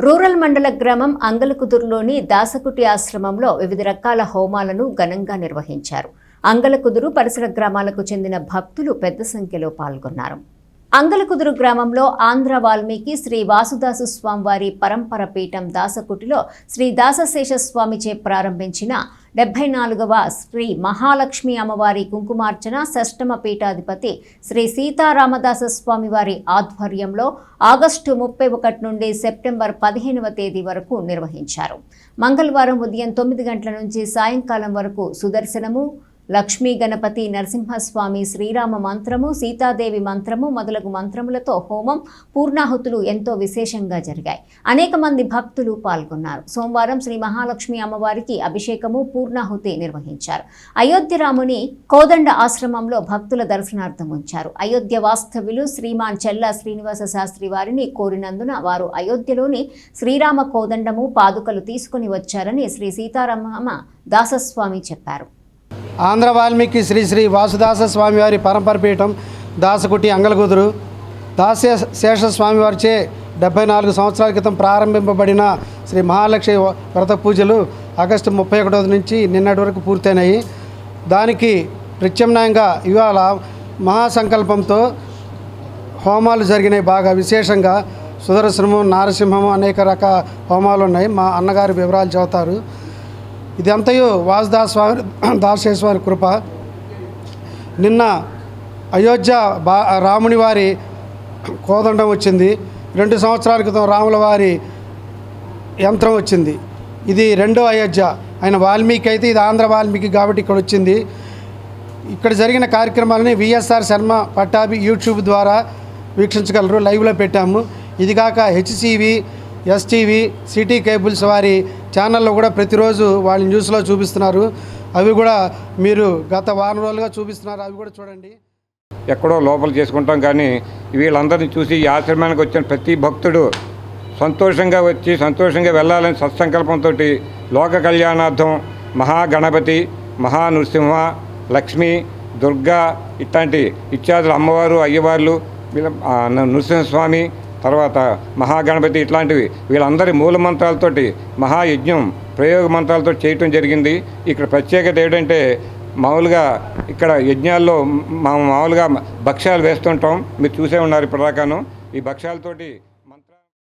Rural మండల గ్రామం అంగలకుదురులోని దాసకుటి ఆశ్రమంలో వివిధ రకాల హోమాలను ఘనంగా నిర్వహించారు. అంగలకుదురు పరిసర గ్రామాలకు చెందిన భక్తులు పెద్ద సంఖ్యలో పాల్గొన్నారు. అంగలకుదురు గ్రామంలో ఆంధ్ర వాల్మీకి శ్రీ వాసుదాసు స్వామివారి పరంపర పీఠం దాసకుటిలో శ్రీ దాసశేషస్వామిచే ప్రారంభించిన 74వ శ్రీ మహాలక్ష్మి అమ్మవారి కుంకుమార్చన షష్టమ పీఠాధిపతి శ్రీ సీతారామదాస స్వామివారి ఆధ్వర్యంలో ఆగస్టు 31 నుండి సెప్టెంబర్ 15వ తేదీ వరకు నిర్వహించారు. మంగళవారం ఉదయం 9 గంటల నుంచి సాయంకాలం వరకు సుదర్శనము, లక్ష్మీ గణపతి, నరసింహస్వామి, శ్రీరామ మంత్రము, సీతాదేవి మంత్రము మొదలగు మంత్రములతో హోమం, పూర్ణాహుతులు ఎంతో విశేషంగా జరిగాయి. అనేక మంది భక్తులు పాల్గొన్నారు. సోమవారం శ్రీ మహాలక్ష్మి అమ్మవారికి అభిషేకము, పూర్ణాహుతి నిర్వహించారు. అయోధ్య రాముని కోదండ ఆశ్రమంలో భక్తుల దర్శనార్థం ఉంచారు. అయోధ్య వాస్తవ్యులు శ్రీమాన్ చెల్లా శ్రీనివాస శాస్త్రి వారిని కోరినందున వారు అయోధ్యలోని శ్రీరామ కోదండము పాదుకలు తీసుకుని వచ్చారని శ్రీ సీతారామ దాసస్వామి చెప్పారు. ఆంధ్ర వాల్మీకి శ్రీ శ్రీ వాసుదాస స్వామివారి పరంపర పీఠం దాసకుటి అంగలకుదురు దాసశేష స్వామివారిచే 74 సంవత్సరాల క్రితం ప్రారంభింపబడిన శ్రీ మహాలక్ష్మి వ్రత పూజలు ఆగస్టు 31 నుంచి నిన్నటి వరకు పూర్తయినాయి. దానికి ప్రత్యామ్నాయంగా ఇవాళ మహాసంకల్పంతో హోమాలు జరిగినాయి. బాగా విశేషంగా సుదర్శనము, నారసింహము అనేక రకాల హోమాలు ఉన్నాయి. మా అన్నగారి వివరాలు చెబుతారు. ఇదంతయు దాసశేషస్వామి కృప. నిన్న అయోధ్య రాముని వారి కోదండం వచ్చింది. 2 సంవత్సరాల క్రితం రాముల వారి యంత్రం వచ్చింది. ఇది రెండో అయోధ్య. ఆయన వాల్మీకి అయితే ఇది ఆంధ్ర వాల్మీకి కాబట్టి ఇక్కడ వచ్చింది. ఇక్కడ జరిగిన కార్యక్రమాలని విఎస్ఆర్ శర్మ పట్టాభి యూట్యూబ్ ద్వారా వీక్షించగలరు. లైవ్లో పెట్టాము. ఇది కాక హెచ్సివి, ఎస్టీవీ, సిటీ కేబుల్స్ వారి ఛానల్లో కూడా ప్రతిరోజు వాళ్ళ న్యూస్లో చూపిస్తున్నారు. అవి కూడా మీరు గత వారం రోజులుగా చూపిస్తున్నారు. అవి కూడా చూడండి. ఎక్కడో లోపల చేసుకుంటాం, కానీ వీళ్ళందరినీ చూసి ఈ ఆశ్రమానికి వచ్చిన ప్రతి భక్తుడు సంతోషంగా వచ్చి సంతోషంగా వెళ్ళాలని సత్సంకల్పంతో లోక కళ్యాణార్థం మహాగణపతి, మహానృసింహ, లక్ష్మి, దుర్గా ఇట్లాంటి ఇత్యాదులు అమ్మవారు, అయ్యవార్లు, నృసింహస్వామి, తర్వాత మహాగణపతి ఇట్లాంటివి వీళ్ళందరి మూల మంత్రాలతోటి మహాయజ్ఞం ప్రయోగ మంత్రాలతో చేయటం జరిగింది. ఇక్కడ ప్రత్యేకత ఏంటంటే మామూలుగా ఇక్కడ యజ్ఞాల్లో మామూలుగా భక్ష్యాలు వేస్తుంటాం. మీరు చూసే ఉన్నారు ఇప్పటిదాకాను. ఈ భక్ష్యాలతోటి